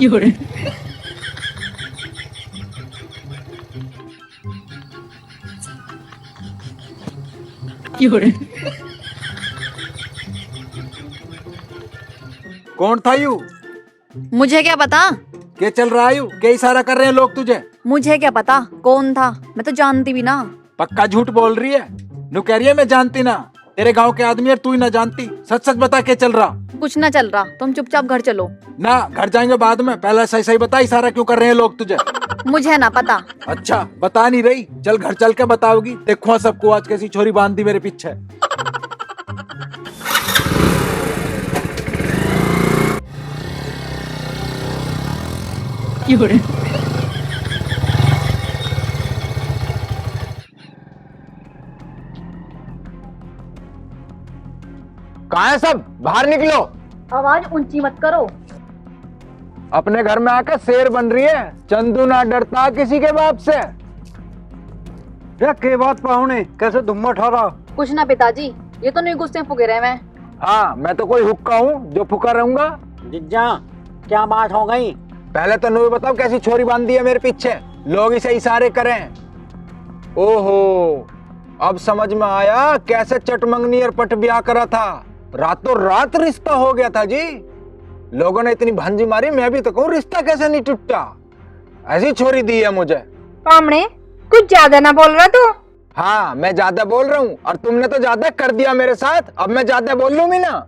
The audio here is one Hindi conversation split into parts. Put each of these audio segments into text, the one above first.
有人，有人， कौन था यू? मुझे क्या पता। क्या चल रहा है यू? क्या इशारा कर रहे हैं लोग तुझे? मुझे क्या पता कौन था, मैं तो जानती भी ना। पक्का झूठ बोल रही है। नु कह रही है मैं जानती ना। तेरे गांव के आदमी है, तू ही ना जानती। सच सच बता क्या चल रहा? कुछ ना चल रहा, तुम चुपचाप घर चलो। ना घर जाएंगे बाद में, पहले सही सही बता इशारा क्यों कर रहे हैं लोग तुझे? मुझे ना पता। अच्छा बता नहीं रही, चल घर चल के बताओगी। देखो सबको आज कैसी छोरी बांध दी मेरे पीछे।有人， कहाँ है सब? बाहर निकलो। आवाज ऊंची मत करो। अपने घर में आकर शेर बन रही है। चंदू ना डरता किसी के बाप से। के बात पाहुने कैसे धुम्मा उठा रहा? कुछ ना पिताजी, ये तो नहीं गुस्से फुके रहे मैं। हाँ मैं तो कोई हुक्का हूँ जो फुका रहूंगा। जिज्जा क्या बात हो गई? पहले तो नहीं बताओ कैसी छोरी बांध दी है मेरे पीछे। लोग इसे इशारे करें। ओहो अब समझ में आया कैसे चटमंगनी और पट ब्याह करा था। रातों रात रिश्ता हो गया था जी। लोगों ने इतनी भांजी मारी, मैं भी तो कहूँ रिश्ता कैसे नहीं टूटा। ऐसी छोरी दी है मुझे। पामणे कुछ ज्यादा ना बोल रहा तू? हाँ मैं ज्यादा बोल रहा हूँ और तुमने तो ज्यादा कर दिया मेरे साथ। अब मैं ज्यादा बोल लूँ भी ना।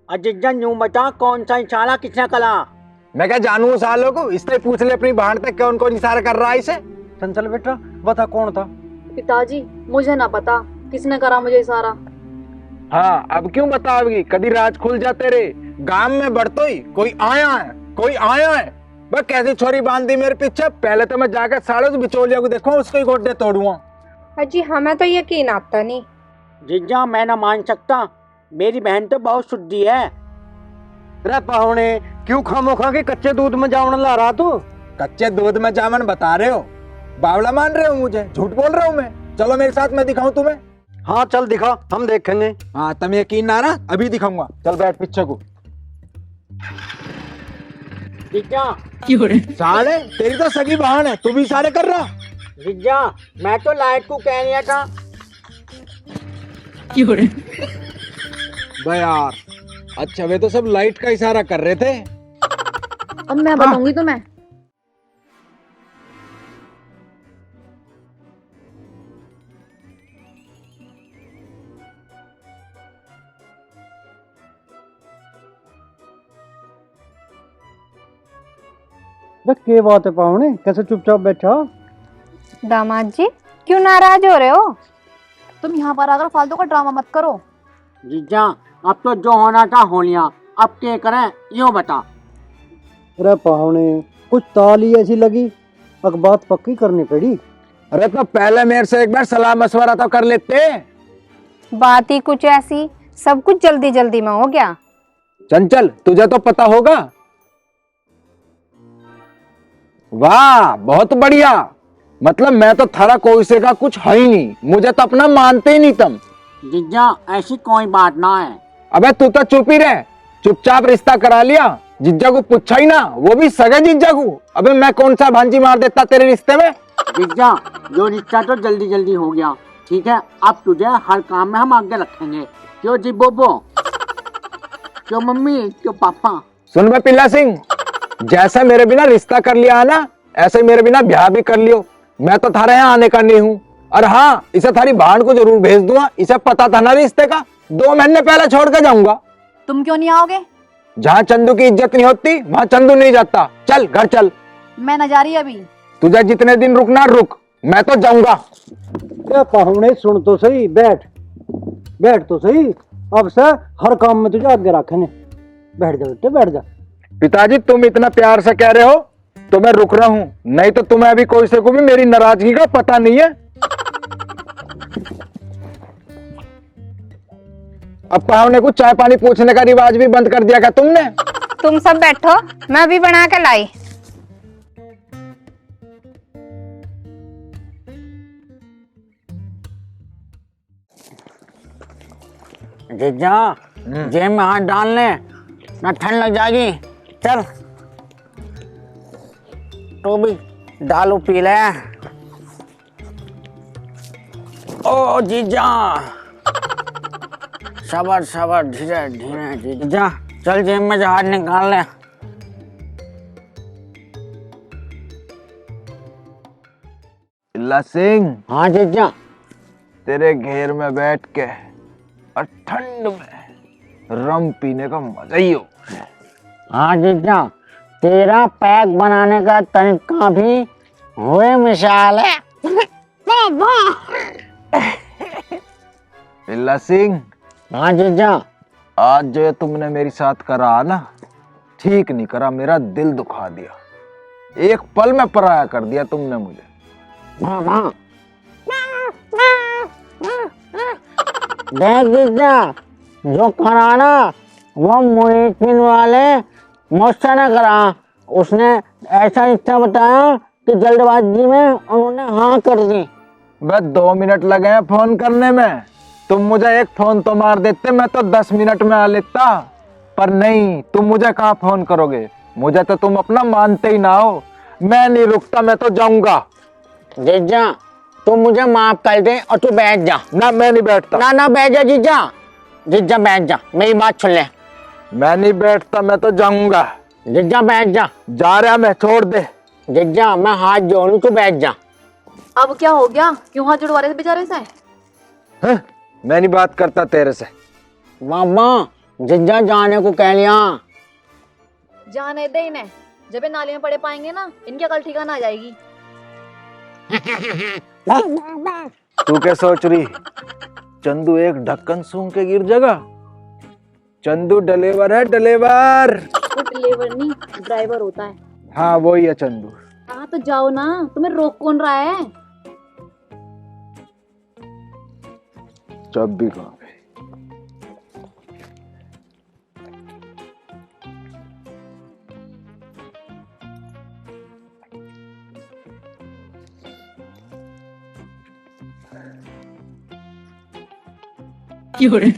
जिज्जा यूं बता कौन सा इशारा किसने करा? मैं क्या जानू सालों को, इससे पूछ ले अपनी बहन तक कौन कौन इशारा कर रहा है इसे। चंचल बेटा बता कौन था? पिताजी मुझे ना पता किसने करा मुझे इशारा। हाँ अब क्यों बताओगी? कभी राज खुल जाते रे। गांव में बढ़तो ही कोई आया है, कोई आया है। बस कैसी छोरी बांध दी मेरे पीछे। पहले तो मैं जाकर साड़े उस बिचौलिया को देखूं, उसको ही गोड्डे तोड़ूंगा। अजी हमें तो यकीन आता नहीं। जिज्जा मैं ना मान सकता, मेरी बहन तो बहुत शुद्धि है। रे पाहुने क्यों खामोखा के कच्चे दूध में जावण ला रहा तू? कच्चे दूध में जामन बता रहे हो? बावला मान रहे हो मुझे? झूठ बोल रहा हूँ मैं? चलो मेरे साथ, मैं दिखाऊं तुम्हें। हाँ चल दिखा, हम देखेंगे। हाँ तुम्हें यकीन ना रहा, अभी दिखाऊंगा। चल बैठ पीछे को। जिज्जा 有人， साले तेरी तो सगी बहन है, तू भी इशारे कर रहा? जिज्जा मैं तो लाइट को कह रहा था। 有人， बे यार अच्छा वे तो सब लाइट का इशारा कर रहे थे। अब मैं बताऊंगी तुम्हें। के बात है पाहुने कैसे चुपचाप बैठा? दामाद जी क्यों नाराज हो रहे हो? तुम यहाँ पर आकर फालतू का ड्रामा मत करो। जिज्जा अब तो जो होना था हो लिया, अब क्या करें यूं बता। अरे पाहुने कुछ ताल ही ऐसी लगी, अब बात पक्की करनी पड़ी। अरे तो पहले मेरे से एक बार सलाह मशवरा तो कर लेते। बात ही कुछ ऐसी, सब कुछ जल्दी जल्दी में हो गया। चंचल तुझे तो पता होगा। वाह बहुत बढ़िया। मतलब मैं तो थारा कोई से का कुछ है ही नहीं, मुझे तो अपना मानते ही नहीं तुम। जिज्जा ऐसी कोई बात ना है। अबे तू तो चुप ही रह। चुपचाप रिश्ता करा लिया, जिज्जा को पूछा ही ना, वो भी सगे जिज्जा को। अबे मैं कौन सा भांजी मार देता तेरे रिश्ते में। जिज्जा जो रिश्ता तो जल्दी जल्दी हो गया, ठीक है अब तुझे हर काम में हम आगे रखेंगे। क्यों जी बोबो? क्यों मम्मी? क्यों पापा? सुन बे पिल्ला सिंह, जैसा मेरे बिना रिश्ता कर लिया है ना, ऐसे मेरे बिना ब्याह भी कर लियो। मैं तो थारे यहाँ आने का नहीं हूँ। और हाँ इसे थारी बहन को जरूर भेज दूंगा, इसे पता था ना रिश्ते का। 2 महीने पहले छोड़ के जाऊंगा। तुम क्यों नहीं आओगे? जहाँ चंदू की इज्जत नहीं होती वहाँ चंदू नहीं जाता। चल घर चल। मैं न जा रही अभी। तुझे जितने दिन रुकना रुक, मैं तो जाऊंगा। क्या पाहुने सुन तो सही, बैठ बैठ तो सही। अब से हर काम में तुझे आगे रखने। बैठ जा बेटे बैठ जा। पिताजी तुम इतना प्यार से कह रहे हो तो मैं रुक रहा हूँ, नहीं तो तुम्हें अभी कोई से को भी मेरी नाराजगी का पता नहीं है। अब पाहुने को चाय पानी पूछने का रिवाज भी बंद कर दिया क्या तुमने? तुम सब बैठो, मैं अभी बना के लाई। जिज्जा जेब में हाथ डाल ले, ना ठंड लग जाएगी। चल तू भी दारू पी ले। ओ जीजा, सबर सबर, धीरे धीरे जीजा, चल जेब में से हाथ निकाल ले। पिल्ला सिंह, हाँ जीजा। तेरे घेर में बैठ के और ठंड में रम पीने का मजा ही हो। हाँ जीजा, तेरा पैक बनाने का तरीका भी हुए मिसाल है। पिल्ला सिंह, हाँ जीजा। आज जो तुमने मेरे साथ करा ना, ठीक नहीं करा, मेरा दिल दुखा दिया। एक पल में पराया कर दिया तुमने मुझे। देख जीजा, जो करा ना वो मुनीतिन वाले मुझसे न करा। उसने ऐसा रिश्ता बताया कि जल्दबाजी में उन्होंने हाँ कर दी। बस 2 मिनट लगे हैं फोन करने में। तुम मुझे एक फोन तो मार देते, मैं तो 10 मिनट में आ लेता। पर नहीं, तुम मुझे कहाँ फोन करोगे। मुझे तो तुम अपना मानते ही ना हो। मैं नहीं रुकता, मैं तो जाऊंगा। जीजा, तू मुझे माफ कर दे और तू बैठ जा। ना, मैं नहीं बैठता। ना ना बैठ जा जीजा। जीजा बैठ जा, मेरी बात सुन ले। मैं नहीं बैठता, मैं तो जाऊंगा। जीजा बैठ जा। जा रहा मैं, छोड़ दे। जीजा, मैं हाथ जोड़ू, तू बैठ जा। अब क्या हो गया? क्यों हाथ जुड़वा रहे थे बेचारे से? हैं? मैं नहीं बात करता तेरे से। मामा, जीजा जाने को कह लिया। जाने दे इन्हें, जब ये नाली में पड़े पाएंगे ना, इनकी अकल ठिकाना आ जाएगी। तू क्या सोच रही? चंदू एक ढक्कन सूंघ के गिर जाएगा। चंदू डलेवर है, डलेवर। वो डिलीवर नहीं, ड्राइवर होता है। हाँ, वही है चंदू। हाँ तो जाओ ना, तुम्हें रोक कौन रहा है? जब भी कहा।有人，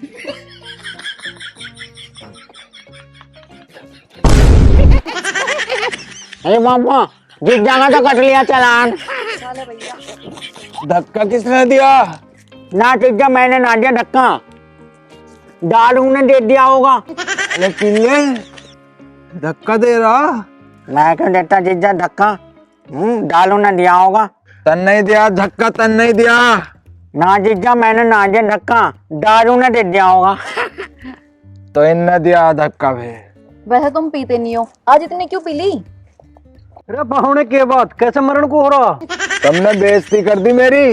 अरे मामा, जीजा का तो कट लिया चालान। धक्का किसने दिया? ना जीजा, मैंने ना दिया धक्का, दारू ने दे दिया होगा। अरे पिल्ले, धक्का दे रहा? मैं क्यों देता जीजा धक्का? दारू ने दिया होगा। तन नहीं दिया धक्का, तन नहीं दिया। ना जीजा, मैंने ना दिया धक्का, दारू ने दे दिया होगा। तो इनने दिया धक्का भी। वैसे तुम पीते नहीं हो, आज इतनी क्यों पी ली? अरे बहुने के बाद कैसे मरण को हो रहा? तुमने बेइज्जती कर दी मेरी।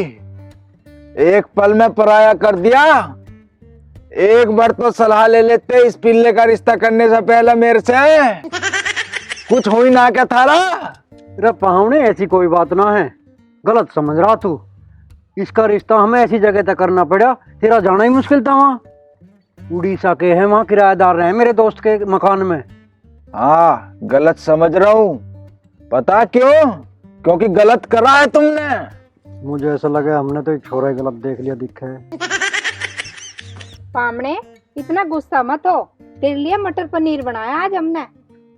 एक पल में पराया कर दिया। एक बार तो सलाह ले लेते इस पिल्ले का रिश्ता करने से पहले मेरे से। कुछ हो ही ना क्या थारा? अरे पहुने, ऐसी कोई बात ना है, गलत समझ रहा तू। इसका रिश्ता हमें ऐसी जगह तक करना पड़ा, तेरा जाना ही मुश्किल था। वहाँ उड़ीसा के हैं, वहाँ किराएदार रहे मेरे दोस्त के मकान में। हाँ, गलत समझ रहा हूँ। पता क्यों? क्योंकि गलत करा है तुमने। मुझे ऐसा लगा हमने तो एक छोरा ही गलत देख लिया दिखा है। पामणे, इतना गुस्सा मत हो, तेरे लिए मटर पनीर बनाया आज हमने।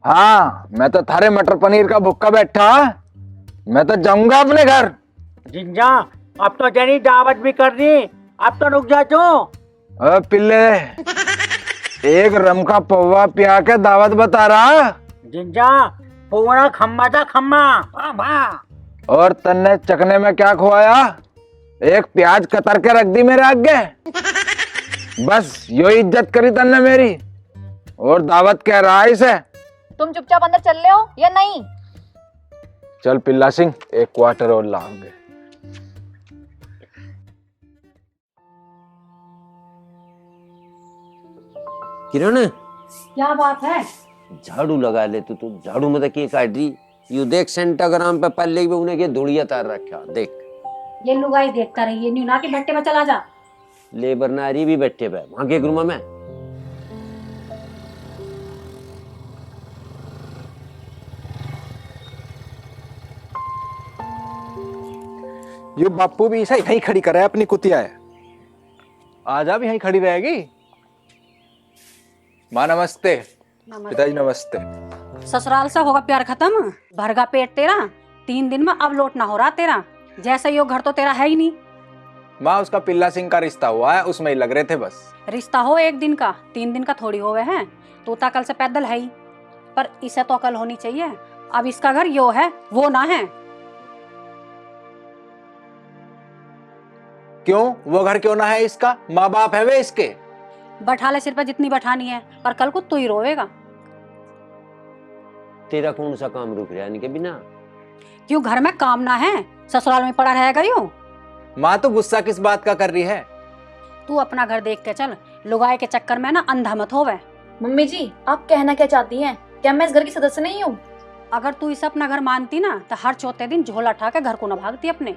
हाँ, मैं तो थारे मटर पनीर का भुक्का बैठा। मैं तो जाऊंगा अपने घर। जीजा, अब तो तेरी दावत भी कर दी, अब तो रुक जा तू। पिल्ले, एक रम का पौवा पिया के दावत बता रहा। जीजा, पूरा खम्मा था खम्मा। और तन्ने चकने में क्या खुआया? एक प्याज कतर के रख दी मेरे आगे। बस यो इज्जत करी तन्ने मेरी, और दावत कह रहा है इसे। तुम चुपचाप अंदर चल रहे हो या नहीं? चल पिल्ला सिंह, एक क्वार्टर और लाओगे। किरण, क्या बात है? झाड़ू लगा ले तू। झाड़ू में के काट रही। यू देख सेंटाग्राम पे पल्ले पे उन्हें के धुड़िया तार रखा देख। ये लुगाई देखता रही, न्यू ना के भट्टे में चला जा। लेबर नारी भी बैठे पे वहां के रूम में। ये बापू भी ऐसा यहीं खड़ी करा है, अपनी कुतिया है। आजा भी यहीं खड़ी रहेगी। माँ नमस्ते। पिताजी नमस्ते। ससुराल से होगा प्यार खत्म, भरगा पेट तेरा। 3 दिन में अब लौटना हो रहा तेरा, जैसे यो घर तो तेरा है ही नहीं। माँ उसका पिल्ला सिंह का रिश्ता हुआ है, उसमें ही लग रहे थे बस। रिश्ता हो 1 दिन का, 3 दिन का थोड़ी होवे हैं। तू तो कल से पैदल है ही, पर इसे तो अकल होनी चाहिए। अब इसका घर यो है, वो ना है। क्यों? वो घर क्यों ना है इसका? माँ बाप है वे इसके। बैठा ले सिर पर जितनी बैठानी है, पर कल को तू ही रोवेगा। तेरा कौन सा काम रुक रहा है इनके बिना? क्यों घर में काम ना है? ससुराल में पड़ा रहेगा यूं? माँ तो गुस्सा किस बात का कर रही है? तू अपना घर देख के चल, लुगाई के चक्कर में ना अंधा मत होवे। मम्मी जी आप कहना क्या चाहती हैं? क्या मैं इस घर की सदस्य नहीं हूँ? अगर तू इसे अपना घर मानती ना तो हर चौथे दिन झोला उठा के घर को न भागती अपने।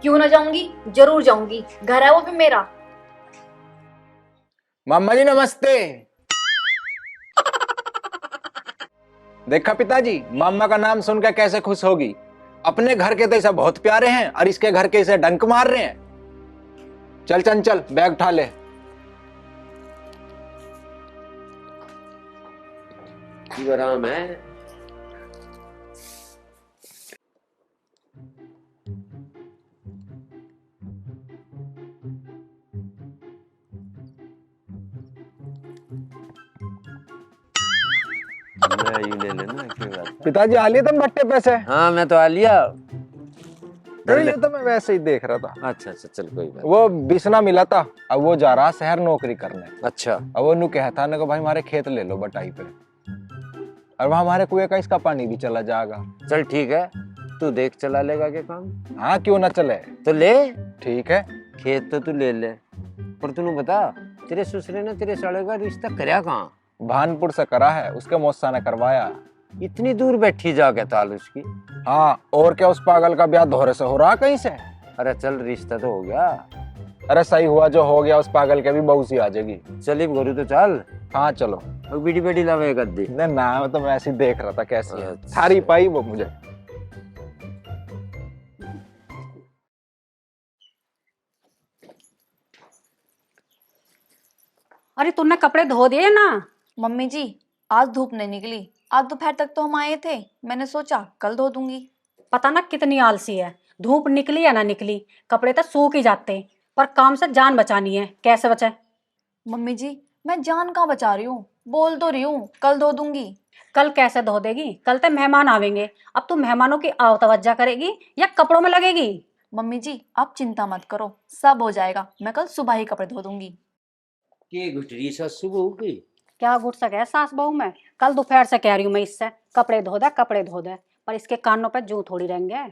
क्यों ना जाऊंगी, जरूर जाऊंगी, घर है वो भी मेरा। मामा जी नमस्ते। देखा पिताजी, मामा का नाम सुनकर कैसे खुश होगी। अपने घर के तो इसे बहुत प्यारे हैं और इसके घर के इसे डंक मार रहे हैं। चल चंचल बैग उठा ले। आराम है। ले लेना क्या बात। पिताजी आ लिए तुम भट्टे पे से? हाँ मैं तो आ लिया। ये तो मैं वैसे ही देख रहा था। अच्छा चल कोई बात। वो बिसना मिला था, अब वो जा रहा शहर नौकरी करने। अच्छा अब वो नु कहता ना को भाई हमारे खेत ले लो बटाई पे, और वहाँ हमारे कुएं का इसका पानी भी चला जाएगा। चल ठीक है, तू देख चला लेगा क्या काम? हाँ क्यों ना चले। तो ले, ठीक है। खेत तो तू ले ले, पर तूने बता तेरे ससुरे ने तेरे साले का रिश्ता करया कहाँ? भानपुर से करा है, उसके मौसा ने करवाया। इतनी दूर बैठी जाके ताल उसकी। हाँ और क्या, उस पागल का ब्याह दोहरे से हो रहा कहीं से। अरे चल रिश्ता तो हो गया। अरे सही हुआ जो हो गया, उस पागल के भी बहू सी आ जाएगी। चलिए गुरु तो चल। हाँ चलो। और बीड़ी बेड़ी लावे गद्दी। ना मैं तो मैं ऐसे ही देख रहा था कैसी है। अच्छा। थारी पाई वो मुझे। अरे तूने कपड़े धो दिए ना? मम्मी जी आज धूप नहीं निकली, आज दोपहर तक तो हम आए थे, मैंने सोचा कल धो दूंगी। पता ना कितनी आलसी है, धूप निकली या ना निकली कपड़े तो सूख ही जाते हैं, पर काम से जान बचानी है, कैसे बचे? मम्मी जी मैं जान कहाँ बचा रही हूँ, बोल तो रही हूँ कल धो दूंगी। कल कैसे धो देगी? कल तो मेहमान आवेंगे। अब तू मेहमानों की आव तवज्जा करेगी या कपड़ों में लगेगी? मम्मी जी आप चिंता मत करो, सब हो जाएगा, मैं कल सुबह ही कपड़े धो दूंगी। के गुटरी सा सुबह की क्या घुट सके सास बहू में? कल दोपहर से कह रही हूँ मैं इससे कपड़े धो दे कपड़े धो दे, पर इसके कानों पे जूं थोड़ी रहेंगे।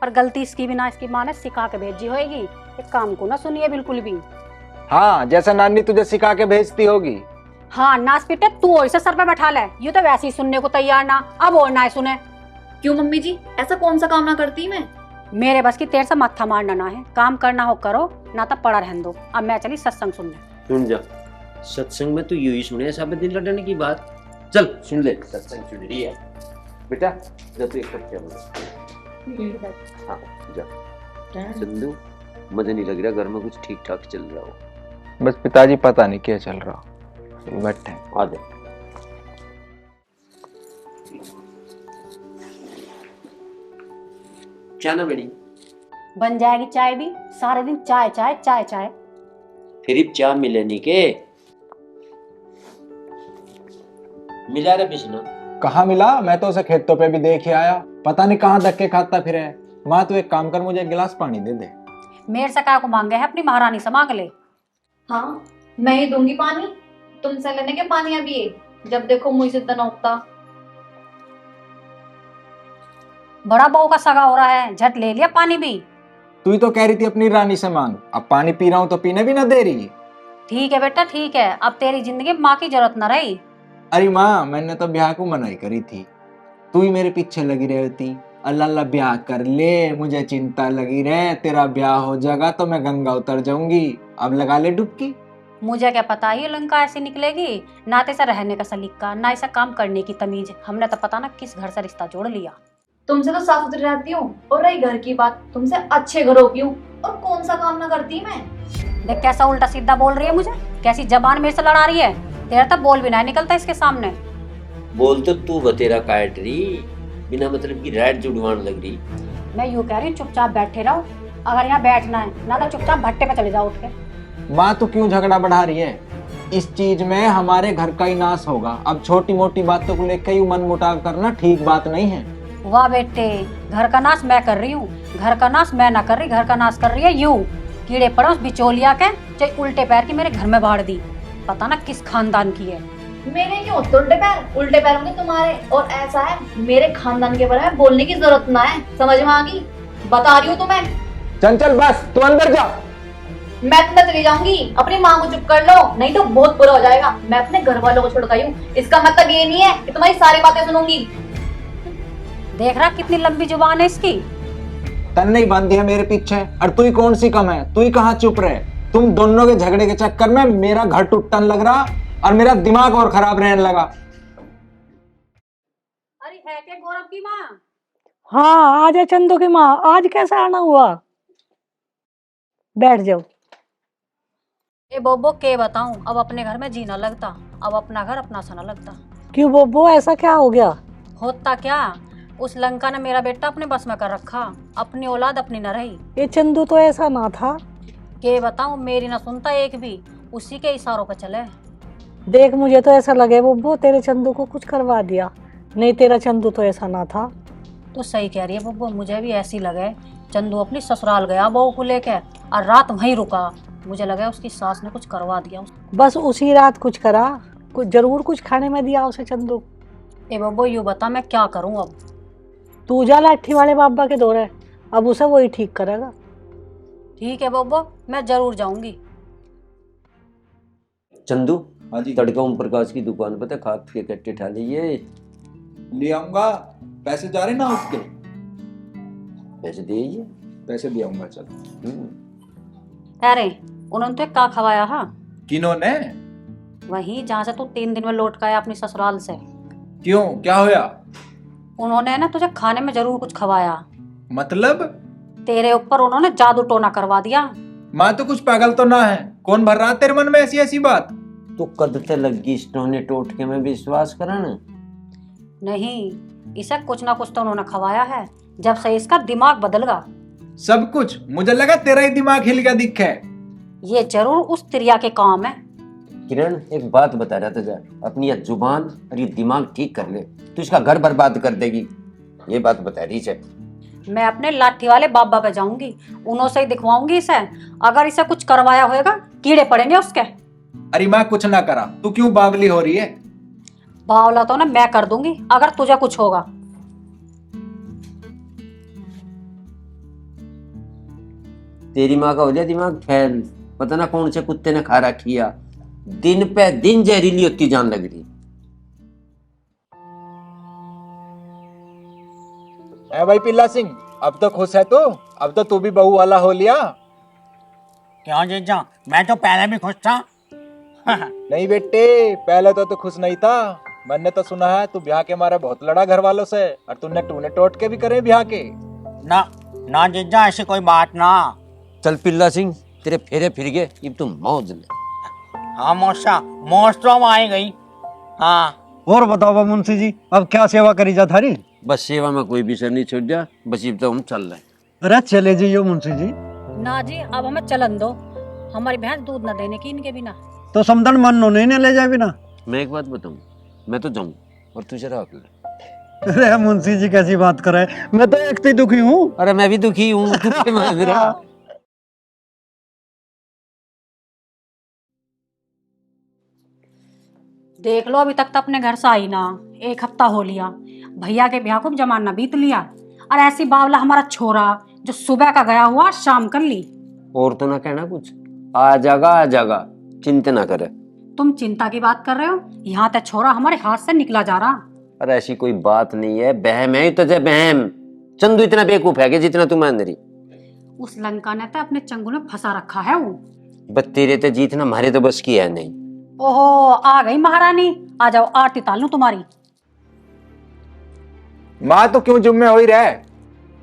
पर गलती इसकी भी ना, इसकी माँ ने सिखा के भेजी होगी, एक काम को ना सुनिए बिल्कुल भी। हाँ जैसा नानी तुझे सिखा के भेजती होगी। हाँ नाच पीटे तू इसे सर पे बैठा ले, यूं तो वैसे ही सुनने को तैयार ना, अब और ना सुने। क्यों मम्मी जी ऐसा कौन सा काम ना करती मैं? मेरे बस की तेरे से माथा मारना ना है, काम करना हो करो ना तो पड़ा रहने दो। अब मैं चली सत्संग सुनने। सुन जा, सत्संग में तू यू ही सुने सब दिन लड़ने की बात। चल सुन ले, सत्संग सुन रही है बेटा। जा तू एक कप चाय बना। हाँ जा संधू, मुझे नहीं लग रहा घर में कुछ ठीक ठाक चल रहा हो। बस पिताजी पता नहीं क्या चल रहा। चल बैठे आ जा। क्या ना बेड़ी बन जाएगी चाय भी, सारे दिन चाय चाय चाय चाय। फिर चाय मिले नहीं के मिला रे बिस्ना? कहाँ मिला? मैं तो उसे खेतों पे भी देख ही आया, पता नहीं कहाँ धक्के खाता फिरे। माँ तू एक काम कर, मुझे एक गिलास पानी दे दे। मेरे से क्या को मांगे है, अपनी महारानी से मांग ले। हाँ मैं ही दूंगी पानी, तुमसे लेने के पानी अभी ये, जब देखो मुझे से इतना उगता। बड़ा बहू का सगा हो रहा है, झट ले लिया पानी भी। तू ही तो कह रही थी अपनी रानी से मांग, अब पानी पी रहा हूँ तो पीने भी ना दे रही। ठीक है बेटा ठीक है, अब तेरी जिंदगी में माँ की जरूरत न रही। अरे माँ मैंने तो ब्याह को मनाई करी थी, तू ही मेरे पीछे लगी रहती। अल्लाह अल्लाह ब्याह कर ले, मुझे चिंता लगी रहे, तेरा ब्याह हो जाएगा तो मैं गंगा उतर जाऊंगी, अब लगा ले डुबकी। मुझे क्या पता ये लंका ऐसी निकलेगी, ना तो ऐसा रहने का सलीका ना ऐसा काम करने की तमीज। हमने तो पता ना किस घर से रिश्ता जोड़ लिया। तुमसे तो साफ सुथरी रहती हूँ, और रही घर की बात, तुमसे अच्छे घरों की हूँ, और कौन सा काम ना करती मैं। देख कैसा उल्टा सीधा बोल रही है मुझे, कैसी जबान मेरे से लड़ा रही है। तेरा तो बोल भी ना निकलता इसके सामने। बोल तो तू बतेरा काट रही, बिना मतलब की राइट जुड़वान लग रही। मैं यूँ कह रही हूँ चुपचाप बैठे रहो, अगर यहाँ बैठना है ना तो चुपचाप भट्टे पे चले जाओ उठ के। माँ तो क्यों झगड़ा बढ़ा रही है? इस चीज में हमारे घर का ही नाश होगा। अब छोटी मोटी बातों को लेकर ही मन मुटाव करना ठीक बात नहीं है। वाह बेटे, घर का नाश मैं कर रही हूँ, घर का नाश मैं ना कर रही, घर का नाश कर रही है यूं कीड़े पड़े उस बिचौलिया के, चाहे उल्टे पैर की मेरे घर में बाढ़ दी, पता ना किस खानदान की है। मेरे क्यों उल्टे पैर होंगे तुम्हारे। और ऐसा है, मेरे खानदान के बारे में बोलने की जरूरत ना है, समझ में आ गई? बता रही हूँ तुम्हें। चंचल बस तू अंदर जा। मैं तो चली जाऊंगी, अपनी माँ को चुप कर लो, नहीं तो बहुत बुरा हो जाएगा। मैं अपने घर वालों को छोड़ गई हूँ, इसका मतलब ये नहीं है कि तुम्हारी सारी बातें सुनूंगी। देख रहा कितनी लंबी जुबान है इसकी। तन नहीं बांधी है मेरे पीछे, और तू ही कौन सी कम है? तू ही कहाँ चुप रहे? तुम दोनों के झगड़े के चक्कर में मेरा घर टूटने लग रहा और मेरा दिमाग और खराब रहने लगा। अरे है क्या गौरव की माँ? हाँ आज है चंदू की माँ। आज कैसे आना हुआ? बैठ जाओ। ए बोबो के बताऊं, अब अपने घर में जीना लगता, अब अपना घर अपना सा ना लगता। क्यों बोबो, ऐसा क्या हो गया? होता क्या, उस लंका ने मेरा बेटा अपने बस में कर रखा, अपनी औलाद अपनी न रही। ये चंदू तो ऐसा ना था। के बताऊं, मेरी ना सुनता एक भी, उसी के इशारों पर चले। देख मुझे तो ऐसा लगे बोबो तेरे चंदू को कुछ करवा दिया, नहीं तेरा चंदू तो ऐसा ना था। तो सही कह रही है बब्बू, मुझे भी ऐसी लगे। चंदू अपनी ससुराल गया बहू को लेके और रात वहीं रुका, मुझे लगा उसकी सास ने कुछ करवा दिया। बस उसी रात कुछ करा, कुछ जरूर कुछ खाने में दिया उसे चंदू। ए बब्बू यूँ बता मैं क्या करूं अब? तू जा लाठी वाले बाबा के दौरे, अब उसे वही ठीक करेगा। ठीक है बब्बू, मैं जरूर जाऊंगी। चंदू, हाँ जी। तड़का ओम प्रकाश की दुकान पर खाद के कट्टे ठा लिए। ले आऊंगा, पैसे जा रहे ना उसके। पैसे दे ये। पैसे दे आऊंगा चल। अरे उन्होंने तो क्या खवाया? हाँ किन्होंने? वही जहाँ से तू 3 दिन में लौट के आया अपनी ससुराल से। क्यों, क्या होया? उन्होंने ना तुझे खाने में जरूर कुछ खवाया। मतलब? तेरे ऊपर उन्होंने जादू टोना करवा दिया। माँ तो कुछ पागल तो ना है? कौन भर रहा तेरे मन में ऐसी ऐसी बात? तो कदते लगी स्टोने टोट के में विश्वास करा ना। नहीं, इसे कुछ ना कुछ तो उन्होंने खवाया है, जब से इसका दिमाग बदल गया। सब कुछ? मुझे लगा तेरा ही दिमाग हिल गया दिख है। ये जरूर उस तिरिया के काम है। किरण, एक बात बता रहा था, अपनी ये जुबान और ये दिमाग ठीक कर ले, तू इसका घर बर्बाद कर देगी। ये बात बता रही है। मैं अपने लाठी वाले बाबा पे जाऊंगी, उन्हों से ही दिखवाऊंगी इसे। अगर इसे कुछ करवाया होएगा कीड़े पड़ेंगे उसके। अरे माँ कुछ ना करा, तू क्यों बावली हो रही है? बावला तो ना मैं कर दूंगी अगर तुझे कुछ होगा। तेरी माँ का हो गया दिमाग फैल, पता ना कौन से कुत्ते ने खा रखी है, दिन पे दिन जहरीली होती जान लग रही। ए भाई पिल्ला सिंह, अब तो खुश है तू? अब तो तू भी बहू वाला हो लिया? क्यों जीजा, मैं तो पहले भी खुश था। नहीं बेटे, पहले तो तू खुश नहीं था। मैंने तो सुना है तू ब्याह के मारे बहुत लड़ा घर वालों से, और तूने टूने टोट के भी करे ब्याह के। ना ना जीजा, ऐसी कोई बात ना। चल पिल्ला सिंह, तेरे फेरे फिर गए, अब तुम मौज ले। हाँ मौसा, मौज तो अब आई गई। हाँ और बताओ मुंशी जी, अब क्या सेवा करी जा थारी? बस सेवा में कोई विषय नहीं छोड़ दिया, बस अब तो हम चल रहे। अरे चले जाइयो मुंशी जी। ना जी, अब हमें चलन दो, हमारी भैंस दूध न देने की इनके बिना। तो समदन मन नहीं ले जाए बिना। मैं एक बात बताऊं, मैं तो जाऊं और तू जरा अकेले। अरे मुंशी जी कैसी बात करे, मैं तो एक ही दुखी हूँ। अरे मैं भी दुखी हूँ, तू क्या मांग रहा? देख लो, अभी तक तो अपने घर से आई ना, 1 हफ्ता हो लिया। भैया के ब्याह को जमाना बीत लिया, और ऐसी बावला हमारा छोरा जो सुबह का गया हुआ शाम कर ली। और तो ना कहना कुछ, आ जागा, चिंता ना करे। तुम चिंता की बात कर रहे हो? यहाँ तक छोरा हमारे हाथ से निकला जा रहा। अरे ऐसी कोई बात नहीं है, बहम है तुझे बहम। चंदू इतना बेवकूफ है कि जितना तू मान रही। उस लंका ने तो अपने चंगुल में फंसा रखा है वो। बस तेरे तो जीतना हमारे तो बस की है नहीं। ओहो, आ गई महारानी, आ जाओ आरती ताल लूं तुम्हारी। माँ तो क्यों जुम्मे हो ही रहे?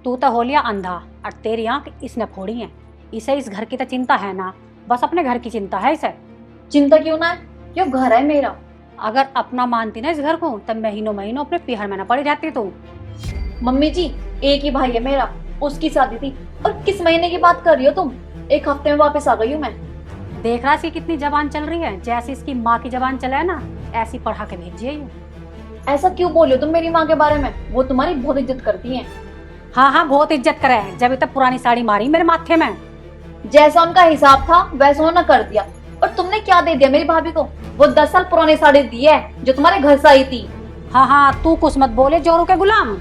तू तो हो लिया अंधा, और तेरी आंख इसने फोड़ी है। इसे इस घर की तो चिंता है ना, बस अपने घर की चिंता है इसे। चिंता क्यों ना है, क्यों घर है मेरा। अगर अपना मानती ना इस घर को, तब महीनों महीनों अपने पीहर में न पड़ी रहती तू। मम्मी जी, एक ही भाई है मेरा, उसकी शादी थी। और किस महीने की बात कर रही हो तुम? 1 हफ्ते में वापस आ गई हूँ मैं। देख रहा इसकी कितनी जबान चल रही है, जैसे इसकी माँ की जबान चले ना ऐसी पढ़ा के भेजिए ये। ऐसा क्यों बोल रहे हो तुम मेरी माँ के बारे में? वो तुम्हारी बहुत इज्जत करती है। हाँ हाँ बहुत इज्जत करे हैं, जब तक पुरानी साड़ी मारी मेरे माथे में। जैसा उनका हिसाब था वैसा उन्होंने कर दिया। और तुमने क्या दे दिया मेरी भाभी को? वो 10 साल पुरानी साड़ी दी है जो तुम्हारे घर से आई थी। हाँ हाँ तू कुछ मत बोले जोरू के गुलाम।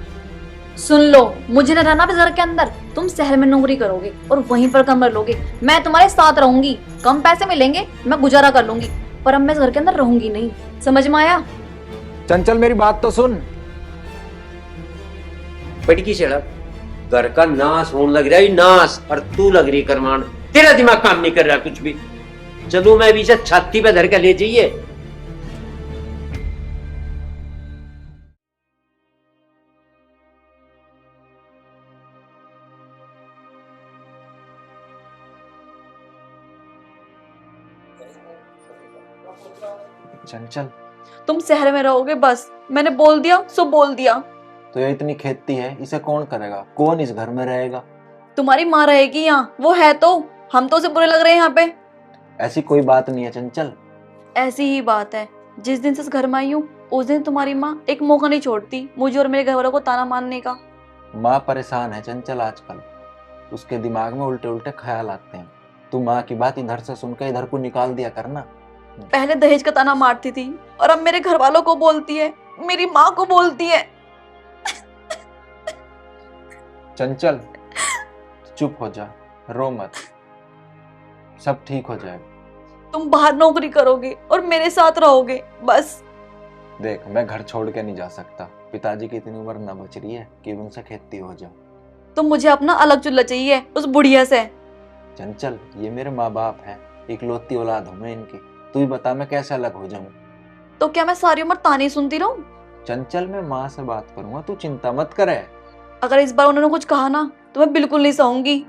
सुन लो, मुझे न रहना भी घर के अंदर। तुम शहर में नौकरी करोगे और वहीं पर कमरा लोगे। मैं तुम्हारे साथ रहूंगी, कम पैसे मिलेंगे, मैं गुजारा कर लूंगी, पर अब मैं घर के अंदर रहूंगी नहीं। समझ में आया? चंचल मेरी बात तो सुन। पटकी सड़क घर का नाश होने लग रहा है, नाश, और तू लग रही करमान। तेरा दिमाग काम नहीं कर रहा कुछ भी। चलो मैं अभी से छाती पे धर के ले जाइए। चंचल तुम शहर में रहोगे बस, मैंने बोल दिया सो बोल दिया। तो ये इतनी खेती है, इसे कौन करेगा? कौन इस घर में रहेगा? तुम्हारी माँ रहेगी यहाँ, वो है तो। हम तो उसे बुरे लग रहे हैं यहाँ पे। ऐसी कोई बात नहीं है चंचल। ऐसी ही बात है। जिस दिन से इस घर में आई हूँ उस दिन तुम्हारी माँ एक मौका नहीं छोड़ती मुझे और मेरे घर वालों को ताना मारने का। माँ परेशान है चंचल आजकल, उसके दिमाग में उल्टे उल्टे ख्याल आते हैं। तू माँ की बात इधर से सुनकर इधर को निकाल दिया करना। पहले दहेज का ताना मारती थी और अब मेरे घर वालों को बोलती है, मेरी माँ को बोलती है। चंचल चुप हो जा, रो मत, सब ठीक हो जाएगा। तुम बाहर नौकरी करोगे और मेरे साथ रहोगे बस। देख, मैं घर छोड़ के नहीं जा सकता। पिताजी की इतनी उम्र न बच रही है कि उनसे खेती हो जाओ। तो मुझे अपना अलग चूल्हा चाहिए उस बुढ़िया से। चंचल ये मेरे माँ बाप हैं, इकलौती औलाद हूँ मैं इनकी। तू ही बता मैं कैसे अलग हो जाऊं? तो क्या मैं सारी उम्र ताने सुनती रहूं? चंचल मैं माँ से बात करूंगा, तू चिंता मत करे। अगर इस बार उन्होंने कुछ कहा ना तो मैं बिल्कुल नहीं सहूंगी।